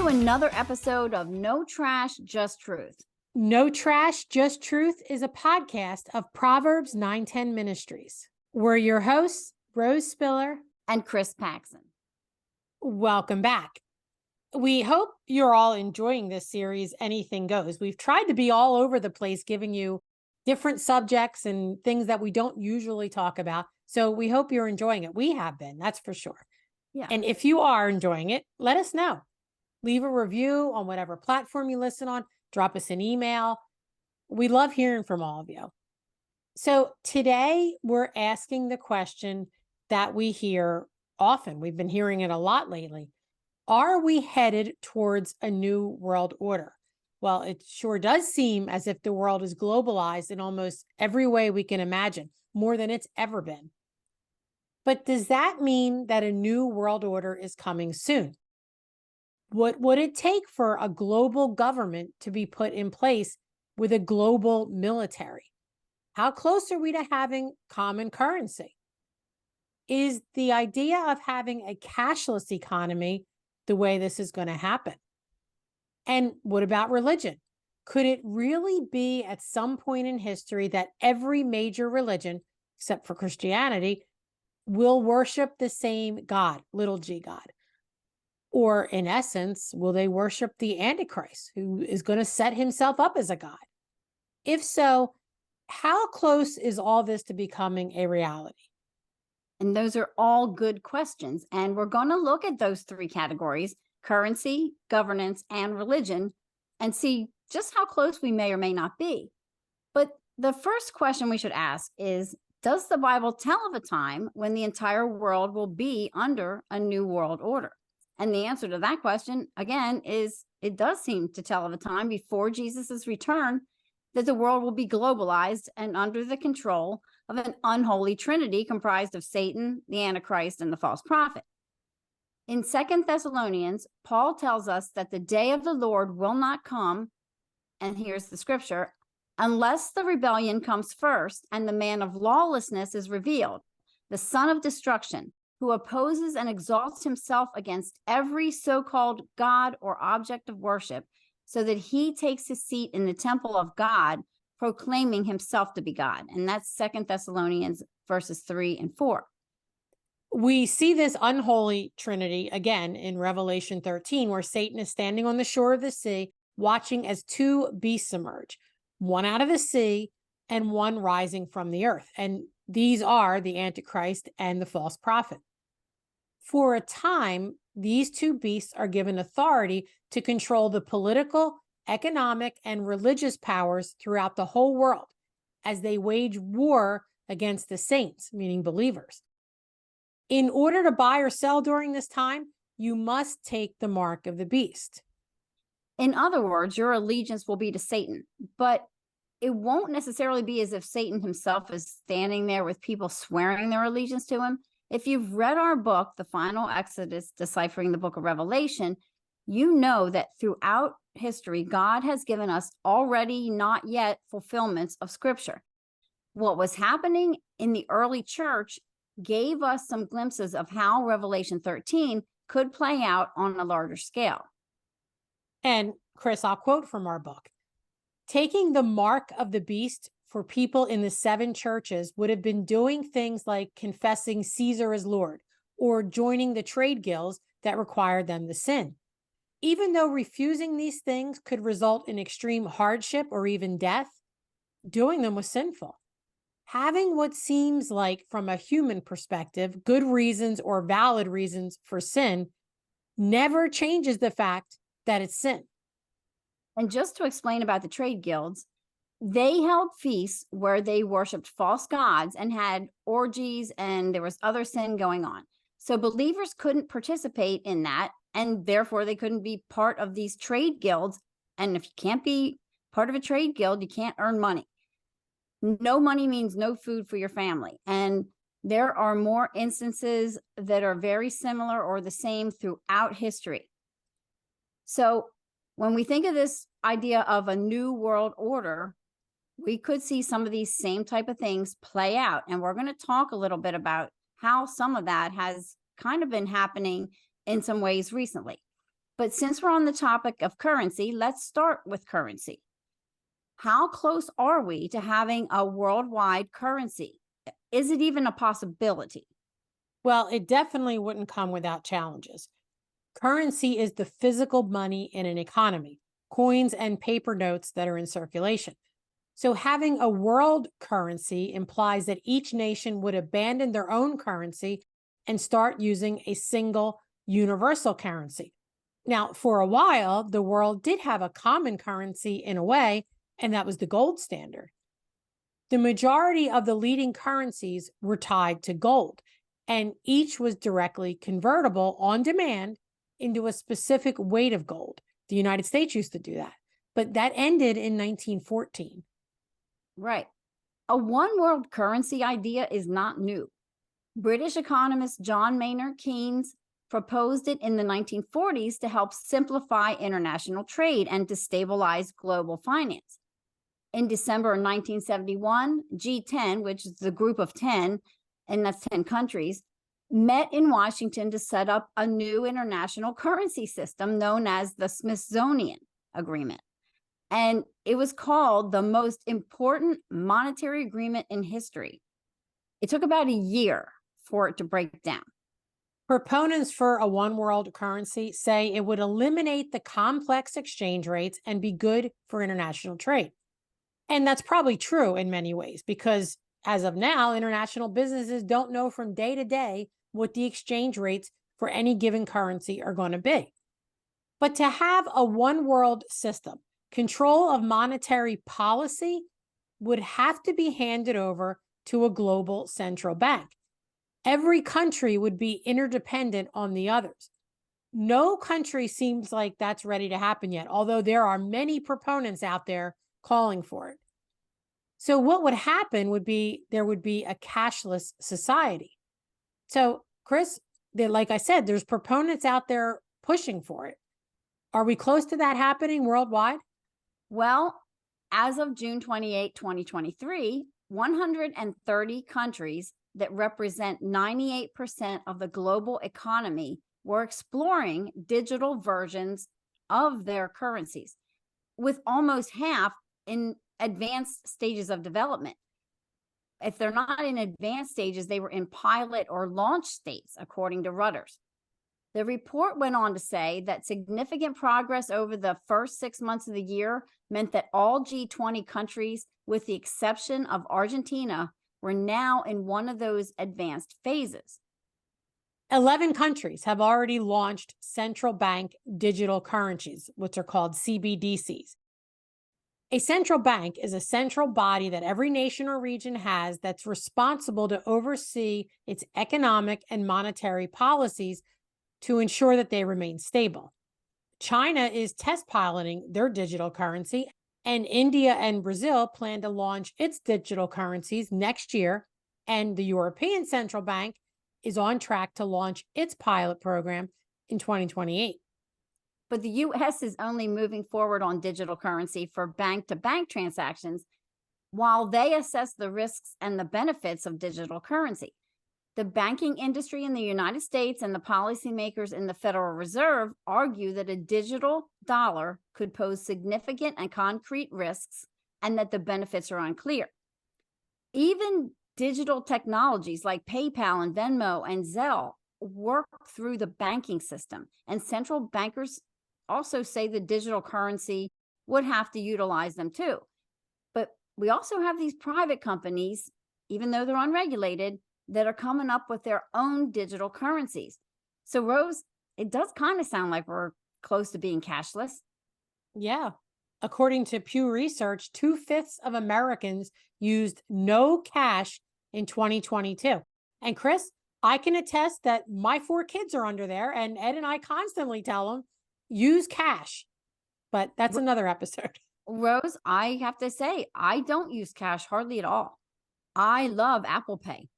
to another episode of No Trash, Just Truth. No Trash, Just Truth is a podcast of Proverbs 910 Ministries. We're your hosts, Rose Spiller and Chris Paxson. Welcome back. We hope you're all enjoying this series, Anything Goes. We've tried to be all over the place, giving you different subjects and things that we don't usually talk about. So we hope you're enjoying it. We have been, that's for sure. Yeah. And if you are enjoying it, let us know. Leave a review on whatever platform you listen on. Drop us an email. We love hearing from all of you. So today we're asking the question that we hear often. We've been hearing it a lot lately. Are we headed towards a new world order? Well, it sure does seem as if the world is globalized in almost every way we can imagine, more than it's ever been. But does that mean that a new world order is coming soon? What would it take for a global government to be put in place with a global military? How close are we to having common currency? Is the idea of having a cashless economy the way this is going to happen? And what about religion? Could it really be at some point in history that every major religion, except for Christianity, will worship the same God, little g God? Or in essence, will they worship the Antichrist, who is going to set himself up as a God? If so, how close is all this to becoming a reality? And those are all good questions. And we're going to look at those three categories: currency, governance, and religion, and see just how close we may or may not be. But the first question we should ask is, does the Bible tell of a time when the entire world will be under a new world order? And the answer to that question, again, is it does seem to tell of a time before Jesus's return that the world will be globalized and under the control of an unholy trinity comprised of Satan, the Antichrist, and the false prophet. In 2 Thessalonians, Paul tells us that the day of the Lord will not come, and here's the scripture, unless the rebellion comes first and the man of lawlessness is revealed, the son of destruction, who opposes and exalts himself against every so-called God or object of worship, so that he takes his seat in the temple of God, proclaiming himself to be God. And that's 2 Thessalonians verses 3 and 4. We see this unholy trinity again in Revelation 13, where Satan is standing on the shore of the sea, watching as two beasts emerge, one out of the sea and one rising from the earth. And these are the Antichrist and the false prophet. For a time, these two beasts are given authority to control the political, economic, and religious powers throughout the whole world as they wage war against the saints, meaning believers. In order to buy or sell during this time, you must take the mark of the beast. In other words, your allegiance will be to Satan, but it won't necessarily be as if Satan himself is standing there with people swearing their allegiance to him. If you've read our book, The Final Exodus, Deciphering the Book of Revelation, you know that throughout history, God has given us already not yet fulfillments of Scripture. What was happening in the early church gave us some glimpses of how Revelation 13 could play out on a larger scale. And Chris, I'll quote from our book. Taking the mark of the beast for people in the 7 churches would have been doing things like confessing Caesar as Lord or joining the trade guilds that required them to sin. Even though refusing these things could result in extreme hardship or even death, doing them was sinful. Having what seems like, from a human perspective, good reasons or valid reasons for sin never changes the fact that it's sin. And just to explain about the trade guilds, they held feasts where they worshiped false gods and had orgies, and there was other sin going on. So believers couldn't participate in that, and therefore they couldn't be part of these trade guilds. And if you can't be part of a trade guild, you can't earn money. No money means no food for your family. And there are more instances that are very similar or the same throughout history. So when we think of this idea of a new world order, we could see some of these same type of things play out. And we're going to talk a little bit about how some of that has kind of been happening in some ways recently. But since we're on the topic of currency, let's start with currency. How close are we to having a worldwide currency? Is it even a possibility? Well, it definitely wouldn't come without challenges. Currency is the physical money in an economy, coins and paper notes that are in circulation. So having a world currency implies that each nation would abandon their own currency and start using a single universal currency. Now, for a while, the world did have a common currency in a way, and that was the gold standard. The majority of the leading currencies were tied to gold, and each was directly convertible on demand into a specific weight of gold. The United States used to do that, but that ended in 1914. Right. A one world currency idea is not new. British economist John Maynard Keynes proposed it in the 1940s to help simplify international trade and to stabilize global finance. In December of 1971, G10, which is the group of 10, and that's 10 countries, met in Washington to set up a new international currency system known as the Smithsonian Agreement. And it was called the most important monetary agreement in history. It took about a year for it to break down. Proponents for a one world currency say it would eliminate the complex exchange rates and be good for international trade. And that's probably true in many ways because as of now, international businesses don't know from day to day what the exchange rates for any given currency are going to be. But to have a one world system, control of monetary policy would have to be handed over to a global central bank. Every country would be interdependent on the others. No country seems like that's ready to happen yet, although there are many proponents out there calling for it. So what would happen would be there would be a cashless society. So, Chris, like I said, there's proponents out there pushing for it. Are we close to that happening worldwide? Well, as of June 28, 2023, 130 countries that represent 98% of the global economy were exploring digital versions of their currencies, with almost half in advanced stages of development. If they're not in advanced stages, they were in pilot or launch states, according to Reuters. The report went on to say that significant progress over the first 6 months of the year meant that all G20 countries, with the exception of Argentina, were now in one of those advanced phases. 11 countries have already launched central bank digital currencies, which are called CBDCs. A central bank is a central body that every nation or region has that's responsible to oversee its economic and monetary policies to ensure that they remain stable. China is test piloting their digital currency, and India and Brazil plan to launch its digital currencies next year, and the European Central Bank is on track to launch its pilot program in 2028. But the US is only moving forward on digital currency for bank-to-bank transactions while they assess the risks and the benefits of digital currency. The banking industry in the United States and the policymakers in the Federal Reserve argue that a digital dollar could pose significant and concrete risks and that the benefits are unclear. Even digital technologies like PayPal and Venmo and Zelle work through the banking system, and central bankers also say the digital currency would have to utilize them too. But we also have these private companies, even though they're unregulated, that are coming up with their own digital currencies. So, Rose, it does kind of sound like we're close to being cashless. Yeah. According to Pew Research, 2/5 of Americans used no cash in 2022. And Chris, I can attest that my 4 kids are under there, and Ed and I constantly tell them, use cash. But that's another episode. Rose, I have to say, I don't use cash hardly at all. I love Apple Pay.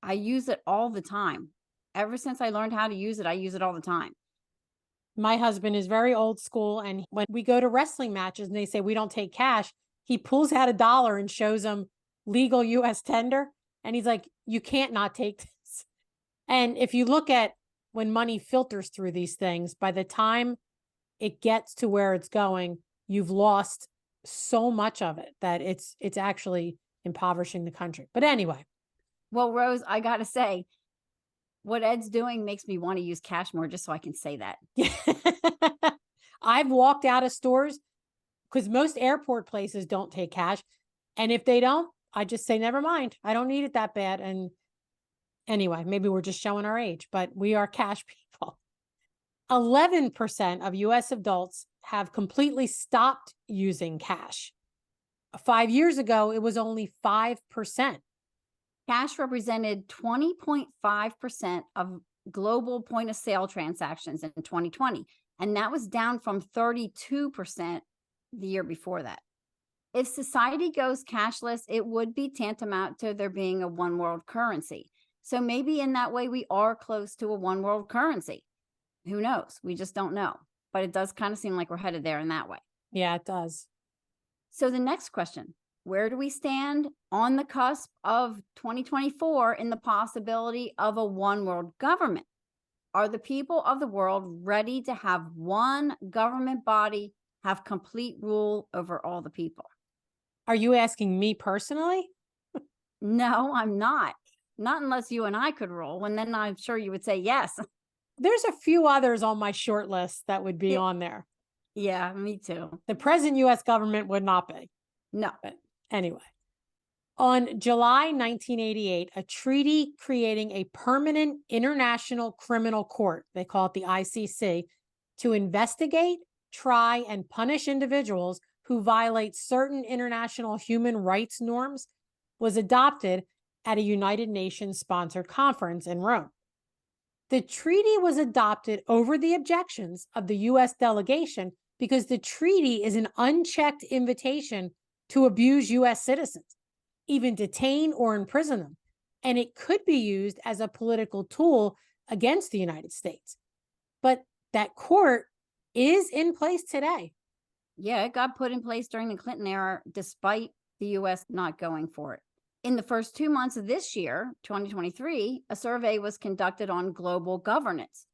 I use it all the time. Ever since I learned how to use it, I use it all the time. My husband is very old school, and when we go to wrestling matches and they say we don't take cash, he pulls out $1 and shows them legal US tender. And he's like, you can't not take this. And if you look at when money filters through these things, by the time it gets to where it's going, you've lost so much of it that it's actually impoverishing the country. But anyway. Well, Rose, I got to say, what Ed's doing makes me want to use cash more just so I can say that. I've walked out of stores because most airport places don't take cash. And if they don't, I just say, never mind. I don't need it that bad. And anyway, maybe we're just showing our age, but we are cash people. 11% of US adults have completely stopped using cash. 5 years ago, it was only 5%. Cash represented 20.5% of global point of sale transactions in 2020, and that was down from 32% the year before that. If society goes cashless, it would be tantamount to there being a one world currency. So maybe in that way, we are close to a one world currency. Who knows? We just don't know. But it does kind of seem like we're headed there in that way. Yeah, it does. So the next question, where do we stand on the cusp of 2024 in the possibility of a one world government? Are the people of the world ready to have one government body have complete rule over all the people? Are you asking me personally? No, I'm not. Not unless you and I could rule, and then I'm sure you would say yes. There's a few others on my short list that would be on there. Yeah, me too. The present US government would not be. No. But anyway, on July 1988, a treaty creating a permanent international criminal court, they call it the ICC, to investigate, try, and punish individuals who violate certain international human rights norms, was adopted at a United Nations sponsored conference in Rome. The treaty was adopted over the objections of the US delegation because the treaty is an unchecked invitation to abuse US citizens, even detain or imprison them, and it could be used as a political tool against the United States. But that court is in place today. Yeah, it got put in place during the Clinton era, despite the US not going for it. In the first 2 months of this year, 2023, a survey was conducted on global governance.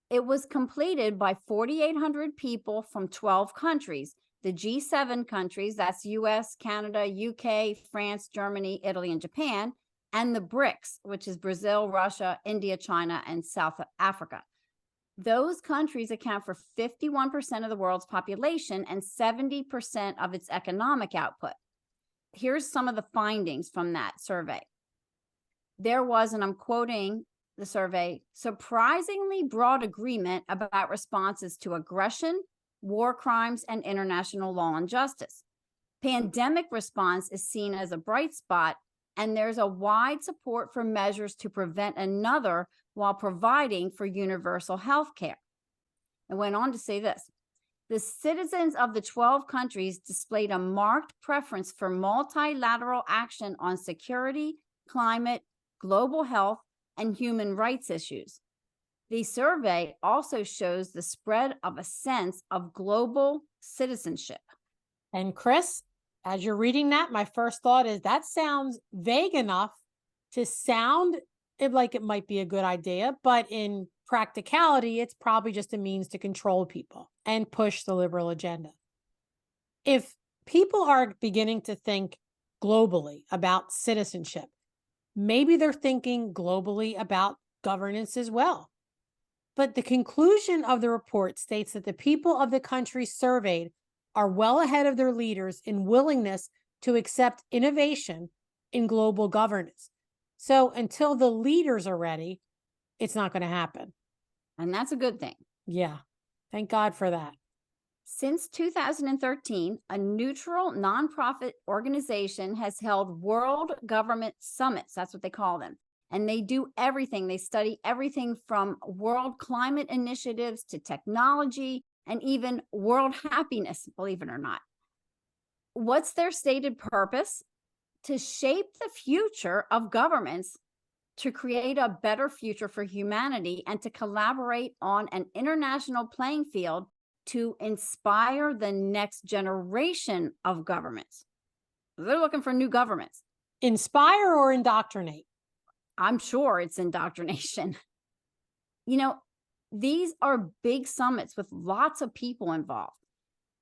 It was completed by 4,800 people from 12 countries, the G7 countries, that's US, Canada, UK, France, Germany, Italy, and Japan, and the BRICS, which is Brazil, Russia, India, China, and South Africa. Those countries account for 51% of the world's population and 70% of its economic output. Here's some of the findings from that survey. There was, and I'm quoting the survey, surprisingly broad agreement about responses to aggression, war crimes, and international law and justice. Pandemic response is seen as a bright spot, and there's a wide support for measures to prevent another while providing for universal health care. It went on to say this. The citizens of the 12 countries displayed a marked preference for multilateral action on security, climate, global health, and human rights issues. The survey also shows the spread of a sense of global citizenship. And Chris, as you're reading that, my first thought is that sounds vague enough to sound like it might be a good idea, but in practicality, it's probably just a means to control people and push the liberal agenda. If people are beginning to think globally about citizenship, maybe they're thinking globally about governance as well. But the conclusion of the report states that the people of the countries surveyed are well ahead of their leaders in willingness to accept innovation in global governance. So until the leaders are ready, it's not going to happen. And that's a good thing. Yeah. Thank God for that. Since 2013, a neutral nonprofit organization has held world government summits. That's what they call them. And they do everything. They study everything from world climate initiatives to technology and even world happiness, believe it or not. What's their stated purpose? To shape the future of governments, to create a better future for humanity, and to collaborate on an international playing field to inspire the next generation of governments. They're looking for new governments. Inspire or indoctrinate? I'm sure it's indoctrination. You know, These are big summits with lots of people involved.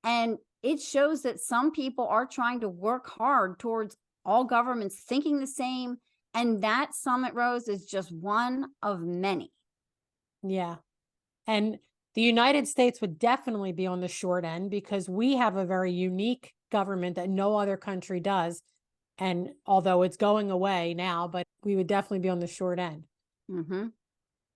And it shows that some people are trying to work hard towards all governments thinking the same. And that summit, Rose, is just one of many. Yeah. And the United States would definitely be on the short end because we have a very unique government that no other country does. And although it's going away now, but we would definitely be on the short end. Hmm.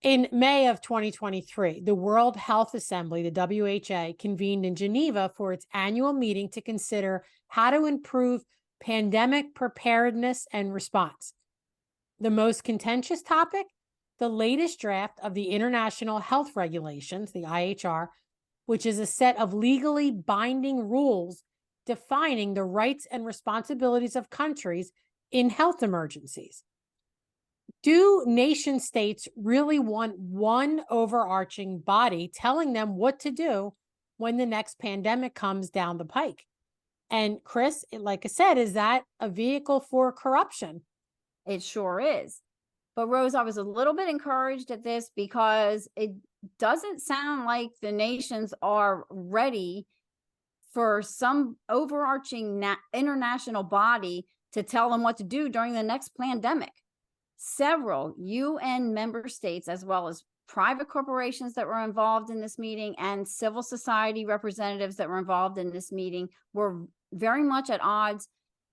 In May of 2023, the World Health Assembly, the WHO, convened in Geneva for its annual meeting to consider how to improve pandemic preparedness and response. The most contentious topic? The latest draft of the International Health Regulations, the IHR, which is a set of legally binding rules defining the rights and responsibilities of countries in health emergencies. Do nation states really want one overarching body telling them what to do when the next pandemic comes down the pike? And Chris, like I said, is that a vehicle for corruption? It sure is. But Rose, I was a little bit encouraged at this because it doesn't sound like the nations are ready for some overarching international body to tell them what to do during the next pandemic. Several UN member states, as well as private corporations that were involved in this meeting and civil society representatives that were involved in this meeting, were very much at odds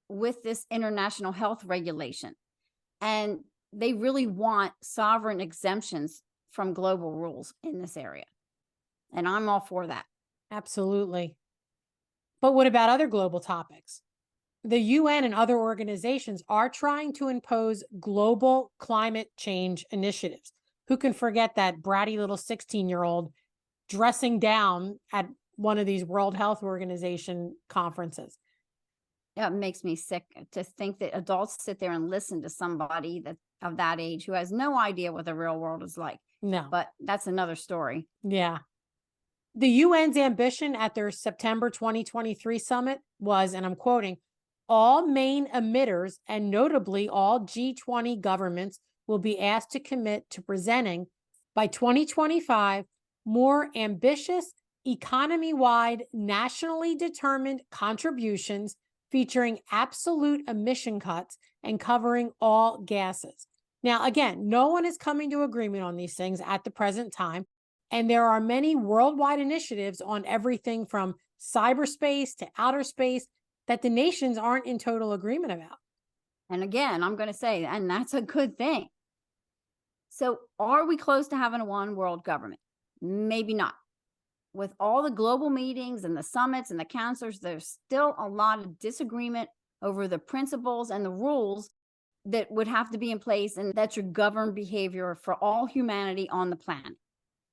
with this international health regulation. And they really want sovereign exemptions from global rules in this area. And I'm all for that. Absolutely. But what about other global topics? The UN and other organizations are trying to impose global climate change initiatives. Who can forget that bratty little 16-year-old dressing down at one of these World Health Organization conferences? Yeah, it makes me sick to think that adults sit there and listen to somebody that of that age who has no idea what the real world is like. No. But that's another story. Yeah. The UN's ambition at their September 2023 summit was, and I'm quoting, all main emitters and notably all G20 governments will be asked to commit to presenting by 2025 more ambitious, economy-wide, nationally determined contributions featuring absolute emission cuts and covering all gases. Now, again, no one is coming to agreement on these things at the present time. And there are many worldwide initiatives on everything from cyberspace to outer space that the nations aren't in total agreement about. And again, I'm going to say, and that's a good thing. So are we close to having a one world government? Maybe not. With all the global meetings and the summits and the councils, there's still a lot of disagreement over the principles and the rules that would have to be in place and that should govern behavior for all humanity on the planet.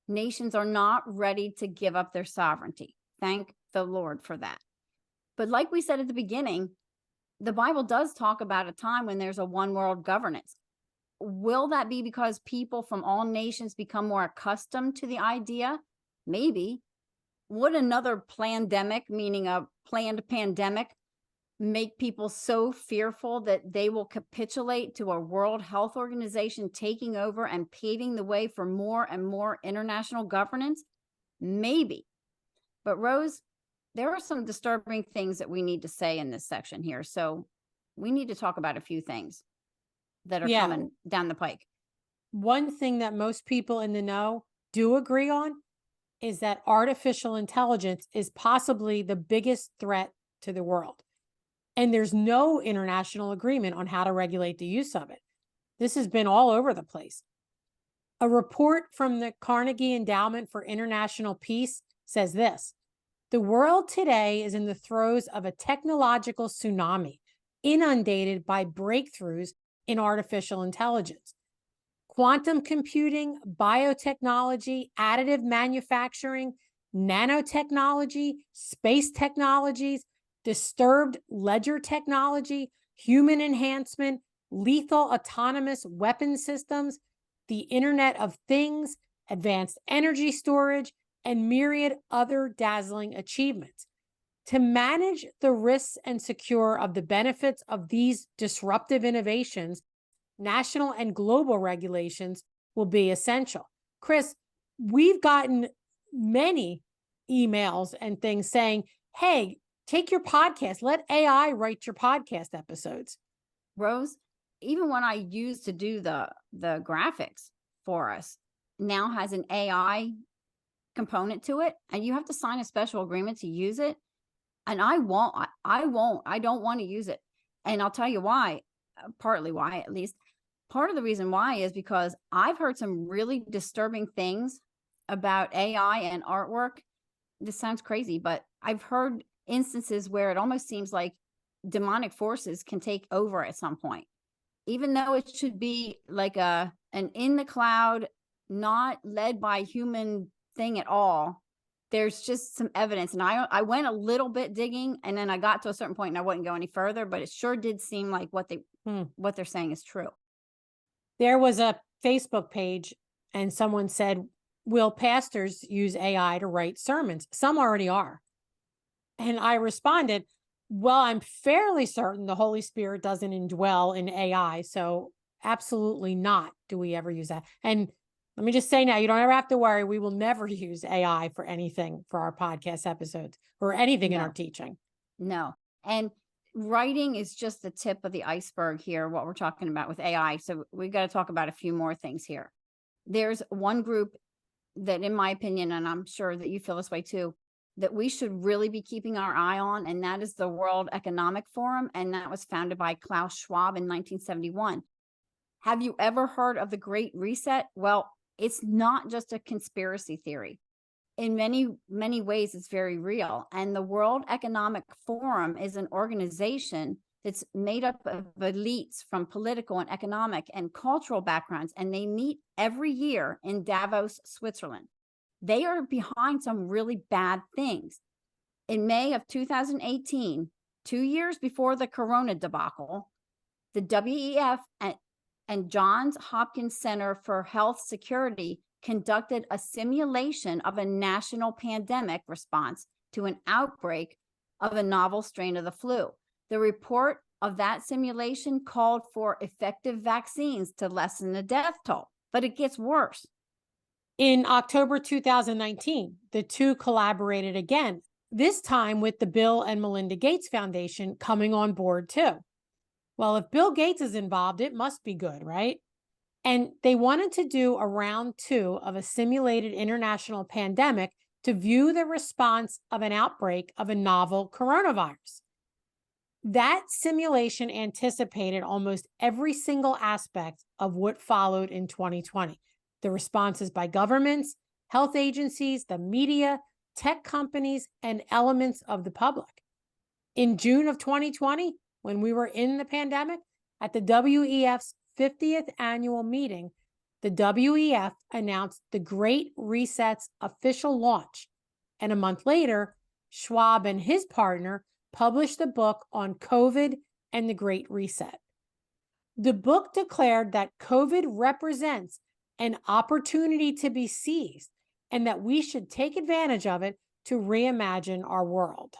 Nations are not ready to give up their sovereignty. Thank the Lord for that. But like we said at the beginning, the Bible does talk about a time when there's a one world governance. Will that be because people from all nations become more accustomed to the idea? Maybe. Would another plandemic, meaning a planned pandemic, make people so fearful that they will capitulate to a World Health Organization taking over and paving the way for more and more international governance? Maybe. But Rose, there are some disturbing things that we need to say in this section here. So we need to talk about a few things that are coming down the pike. One thing that most people in the know do agree on is that artificial intelligence is possibly the biggest threat to the world. And there's no international agreement on how to regulate the use of it. This has been all over the place. A report from the Carnegie Endowment for International Peace says this: the world today is in the throes of a technological tsunami, inundated by breakthroughs in artificial intelligence. Quantum computing, biotechnology, additive manufacturing, nanotechnology, space technologies, disturbed ledger technology, human enhancement, lethal autonomous weapon systems, the Internet of Things, advanced energy storage, and myriad other dazzling achievements. To manage the risks and secure of the benefits of these disruptive innovations, national and global regulations will be essential. Chris, we've gotten many emails and things saying, hey, take your podcast, let AI write your podcast episodes. Rose, even when I used to do the graphics for us, now has an AI component to it, and you have to sign a special agreement to use it. And I don't want to use it. And I'll tell you why, partly why, at least. Part of the reason why is because I've heard some really disturbing things about AI and artwork. This sounds crazy, but I've heard instances where it almost seems like demonic forces can take over at some point, even though it should be like an in the cloud, not led by human thing at all. There's just some evidence, and I went a little bit digging, and then I got to a certain point and I wouldn't go any further, but it sure did seem like what they're saying is true. There was a Facebook page and someone said, will pastors use AI to write sermons? Some already are. And I responded, well, I'm fairly certain the Holy Spirit doesn't indwell in AI. So absolutely not do we ever use that. And let me just say now, you don't ever have to worry. We will never use AI for anything for our podcast episodes or anything in our teaching. No. And writing is just the tip of the iceberg here, what we're talking about with AI. So we've got to talk about a few more things here. There's one group that, in my opinion, and I'm sure that you feel this way too, that we should really be keeping our eye on, and that is the World Economic Forum, and that was founded by Klaus Schwab in 1971. Have you ever heard of the Great Reset? Well, it's not just a conspiracy theory. In many, many ways, it's very real. And the World Economic Forum is an organization that's made up of elites from political and economic and cultural backgrounds, and they meet every year in Davos, Switzerland. They are behind some really bad things. In May of 2018, 2 years before the Corona debacle, the WEF and Johns Hopkins Center for Health Security conducted a simulation of a national pandemic response to an outbreak of a novel strain of the flu. The report of that simulation called for effective vaccines to lessen the death toll, but it gets worse. In October 2019, the two collaborated again, this time with the Bill and Melinda Gates Foundation coming on board too. Well, if Bill Gates is involved, it must be good, right? And they wanted to do a round 2 of a simulated international pandemic to view the response of an outbreak of a novel coronavirus. That simulation anticipated almost every single aspect of what followed in 2020. The responses by governments, health agencies, the media, tech companies, and elements of the public. In June of 2020, when we were in the pandemic, at the WEF's 50th annual meeting, the WEF announced the Great Reset's official launch. And a month later, Schwab and his partner published a book on COVID and the Great Reset. The book declared that COVID represents an opportunity to be seized and that we should take advantage of it to reimagine our world.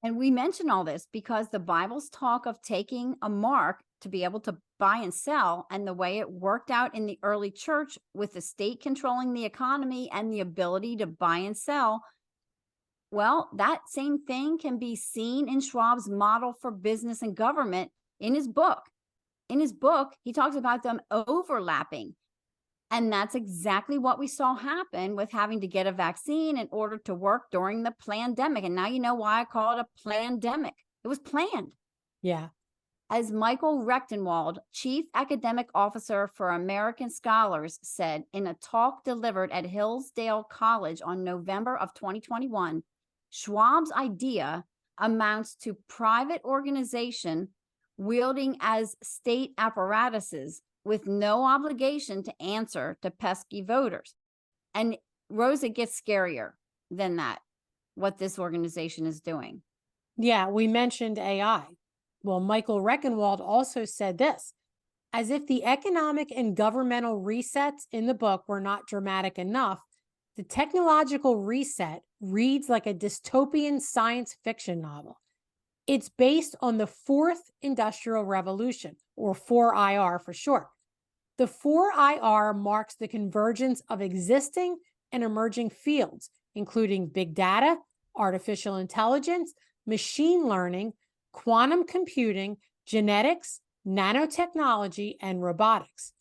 And we mention all this because the Bible's talk of taking a mark to be able to buy and sell, and the way it worked out in the early church with the state controlling the economy and the ability to buy and sell, well, that same thing can be seen in Schwab's model for business and government in his book. In his book, he talks about them overlapping. And that's exactly what we saw happen with having to get a vaccine in order to work during the plandemic. And now you know why I call it a plandemic. It was planned. Yeah. As Michael Rechtenwald, Chief Academic Officer for American Scholars, said in a talk delivered at Hillsdale College on November of 2021, Schwab's idea amounts to private organization wielding as state apparatuses with no obligation to answer to pesky voters. And Rose, it gets scarier than that, what this organization is doing. Yeah, we mentioned AI. Well, Michael Reckenwald also said this, as if the economic and governmental resets in the book were not dramatic enough, the technological reset reads like a dystopian science fiction novel. It's based on the fourth industrial revolution, or 4IR for short. The 4IR marks the convergence of existing and emerging fields, including big data, artificial intelligence, machine learning, quantum computing, genetics, nanotechnology, and robotics.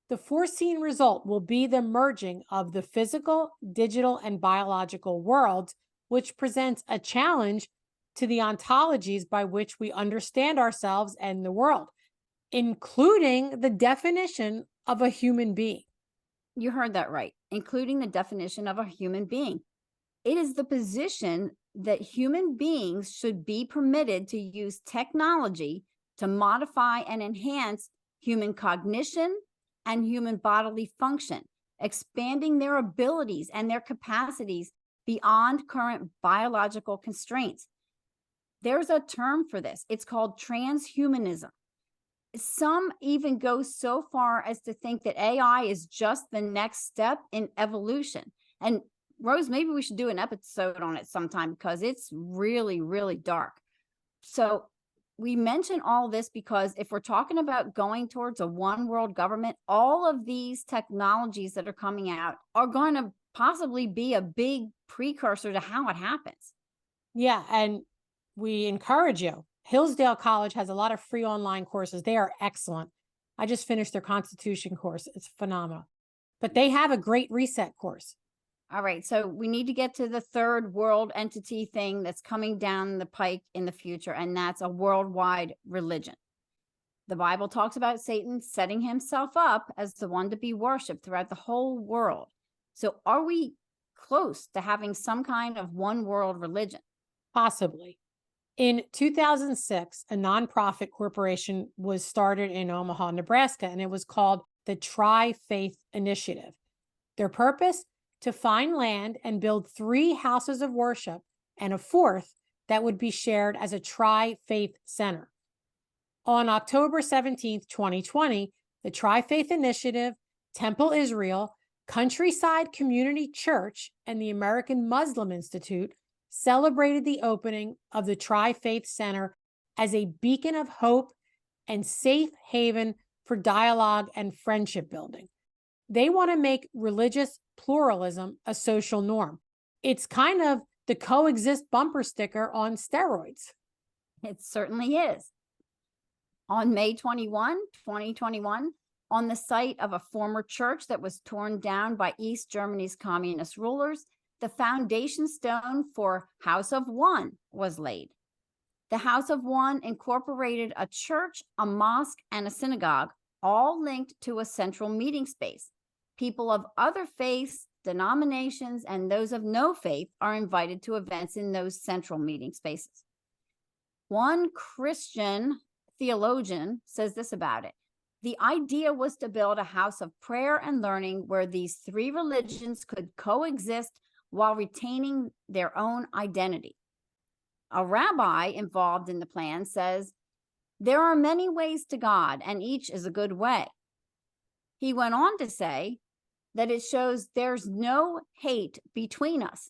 The foreseen result will be the merging of the physical, digital, and biological worlds, which presents a challenge to the ontologies by which we understand ourselves and the world, including the definition of a human being. You heard that right, including the definition of a human being. It is the position that human beings should be permitted to use technology to modify and enhance human cognition and human bodily function, expanding their abilities and their capacities beyond current biological constraints. There's a term for this. It's called transhumanism. Some even go so far as to think that AI is just the next step in evolution. And Rose, maybe we should do an episode on it sometime because it's really, really dark. So we mention all this because if we're talking about going towards a one world government, all of these technologies that are coming out are going to possibly be a big precursor to how it happens. Yeah, and we encourage you. Hillsdale College has a lot of free online courses. They are excellent. I just finished their Constitution course. It's phenomenal. But they have a great reset course. All right, so we need to get to the third world entity thing that's coming down the pike in the future, and that's a worldwide religion. The Bible talks about Satan setting himself up as the one to be worshiped throughout the whole world. So are we close to having some kind of one world religion? Possibly. In 2006, a nonprofit corporation was started in Omaha, Nebraska, and it was called the Tri-Faith Initiative. Their purpose? To find land and build 3 houses of worship and a 4th that would be shared as a tri-faith center. On October 17th, 2020, the Tri-Faith Initiative, Temple Israel, Countryside Community Church, and the American Muslim Institute celebrated the opening of the Tri-Faith Center as a beacon of hope and safe haven for dialogue and friendship building. They want to make religious pluralism a social norm. It's kind of the coexist bumper sticker on steroids. It certainly is. On May 21, 2021, on the site of a former church that was torn down by East Germany's communist rulers, the foundation stone for House of One was laid. The House of One incorporated a church, a mosque, and a synagogue, all linked to a central meeting space. People of other faiths, denominations, and those of no faith are invited to events in those central meeting spaces. One Christian theologian says this about it. The idea was to build a house of prayer and learning where these 3 religions could coexist while retaining their own identity. A rabbi involved in the plan says, there are many ways to God, and each is a good way. He went on to say that it shows there's no hate between us.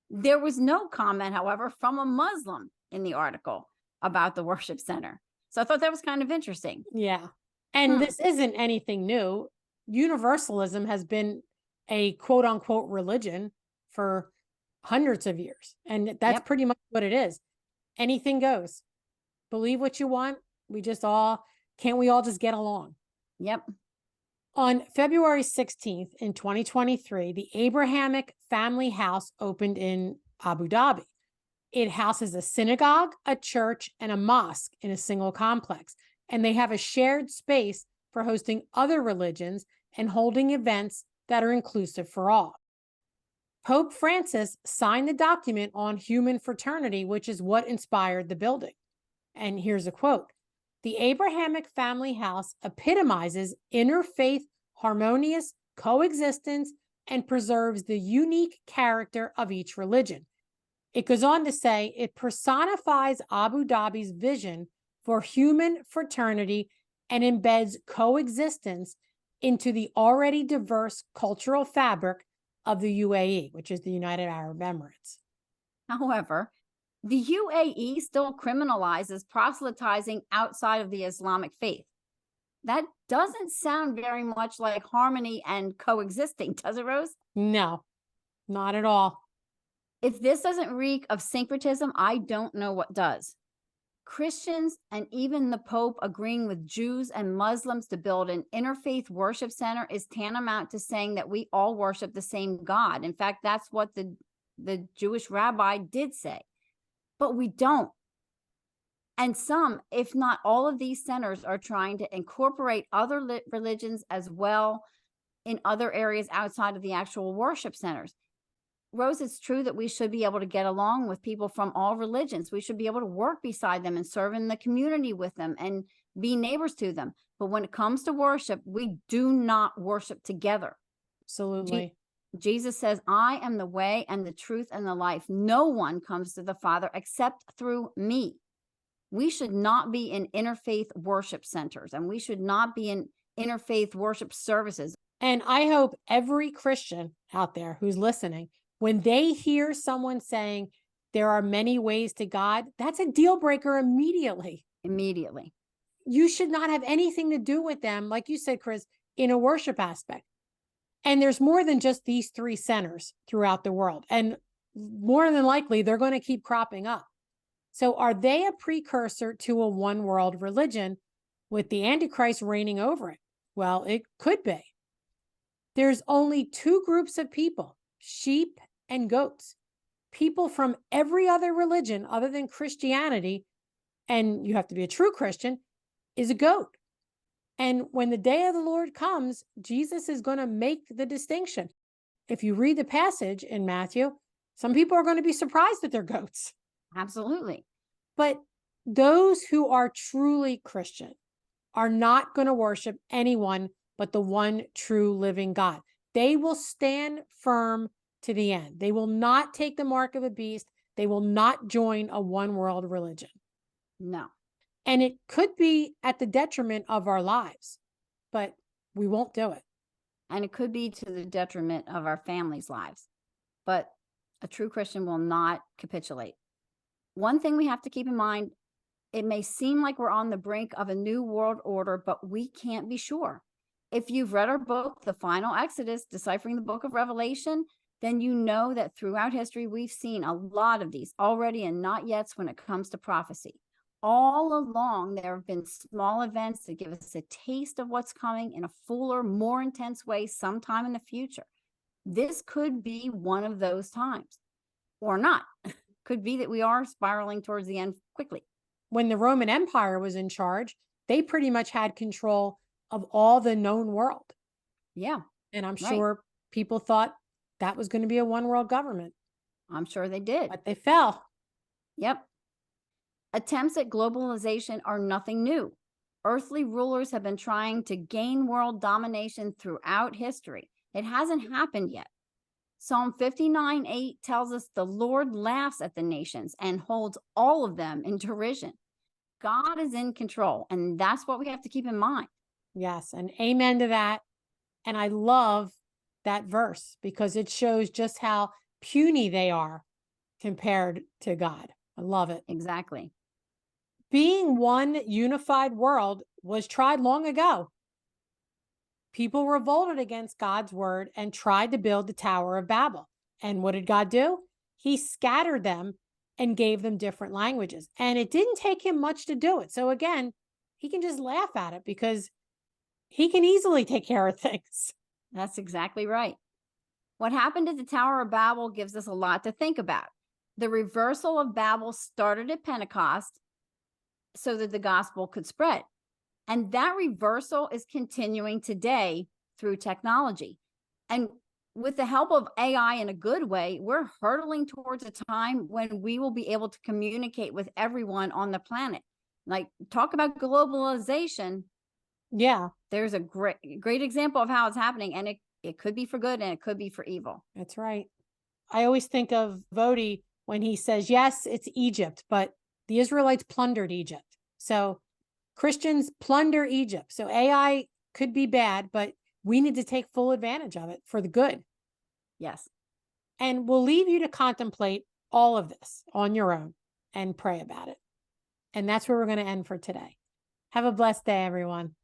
There was no comment, however, from a Muslim in the article about the worship center. So I thought that was kind of interesting. Yeah. And this isn't anything new. Universalism has been a quote unquote religion for hundreds of years. And that's pretty much what it is. Anything goes. Believe what you want. Can't we all just get along? Yep. On February 16th in 2023, the Abrahamic Family House opened in Abu Dhabi. It houses a synagogue, a church, and a mosque in a single complex. And they have a shared space for hosting other religions and holding events that are inclusive for all. Pope Francis signed the document on human fraternity, which is what inspired the building. And here's a quote. The Abrahamic Family House epitomizes interfaith harmonious coexistence and preserves the unique character of each religion. It goes on to say it personifies Abu Dhabi's vision for human fraternity and embeds coexistence into the already diverse cultural fabric of the UAE, which is the United Arab Emirates. However, the UAE still criminalizes proselytizing outside of the Islamic faith. That doesn't sound very much like harmony and coexisting, does it, Rose? No, not at all. If this doesn't reek of syncretism, I don't know what does. Christians and even the Pope agreeing with Jews and Muslims to build an interfaith worship center is tantamount to saying that we all worship the same God. In fact, that's what the Jewish rabbi did say. But we don't. And some, if not all of these centers, are trying to incorporate other religions as well in other areas outside of the actual worship centers. Rose, it's true that we should be able to get along with people from all religions. We should be able to work beside them and serve in the community with them and be neighbors to them. But when it comes to worship, we do not worship together. Absolutely. Jesus says, I am the way and the truth and the life. No one comes to the Father except through me. We should not be in interfaith worship centers, and we should not be in interfaith worship services. And I hope every Christian out there who's listening, when they hear someone saying there are many ways to God, that's a deal breaker immediately. Immediately. You should not have anything to do with them, like you said, Chris, in a worship aspect. And there's more than just these 3 centers throughout the world. And more than likely, they're going to keep cropping up. So are they a precursor to a one world religion with the Antichrist reigning over it? Well, it could be. There's only 2 groups of people, sheep and goats. People from every other religion other than Christianity, and you have to be a true Christian, is a goat. And when the day of the Lord comes, Jesus is going to make the distinction. If you read the passage in Matthew, some people are going to be surprised that they're goats. Absolutely. But those who are truly Christian are not going to worship anyone but the one true living God. They will stand firm to the end. They will not take the mark of a beast. They will not join a one world religion. No. And it could be at the detriment of our lives, but we won't do it. And it could be to the detriment of our families' lives. But a true Christian will not capitulate. One thing we have to keep in mind, it may seem like we're on the brink of a new world order, but we can't be sure. If you've read our book, The Final Exodus, Deciphering the Book of Revelation, then you know that throughout history, we've seen a lot of these already and not yets when it comes to prophecy. All along, there have been small events that give us a taste of what's coming in a fuller, more intense way sometime in the future. This could be one of those times, or not. Could be that we are spiraling towards the end quickly. When the Roman Empire was in charge, they pretty much had control of all the known world. Yeah. And I'm sure people thought that was going to be a one world government. I'm sure they did. But they fell. Yep. Attempts at globalization are nothing new. Earthly rulers have been trying to gain world domination throughout history. It hasn't happened yet. Psalm 59:8 tells us the Lord laughs at the nations and holds all of them in derision. God is in control, and that's what we have to keep in mind. Yes, and amen to that. And I love that verse because it shows just how puny they are compared to God. I love it. Exactly. Being one unified world was tried long ago. People revolted against God's word and tried to build the Tower of Babel. And what did God do? He scattered them and gave them different languages. And it didn't take him much to do it. So again, he can just laugh at it because he can easily take care of things. That's exactly right. What happened at the Tower of Babel gives us a lot to think about. The reversal of Babel started at Pentecost so that the gospel could spread. And that reversal is continuing today through technology. And with the help of AI in a good way, we're hurtling towards a time when we will be able to communicate with everyone on the planet. Like, talk about globalization. Yeah. There's a great example of how it's happening. And it could be for good and it could be for evil. That's right. I always think of Vodi when he says, yes, it's Egypt, but the Israelites plundered Egypt. So Christians plunder Egypt. So AI could be bad, but we need to take full advantage of it for the good. Yes. And we'll leave you to contemplate all of this on your own and pray about it. And that's where we're going to end for today. Have a blessed day, everyone.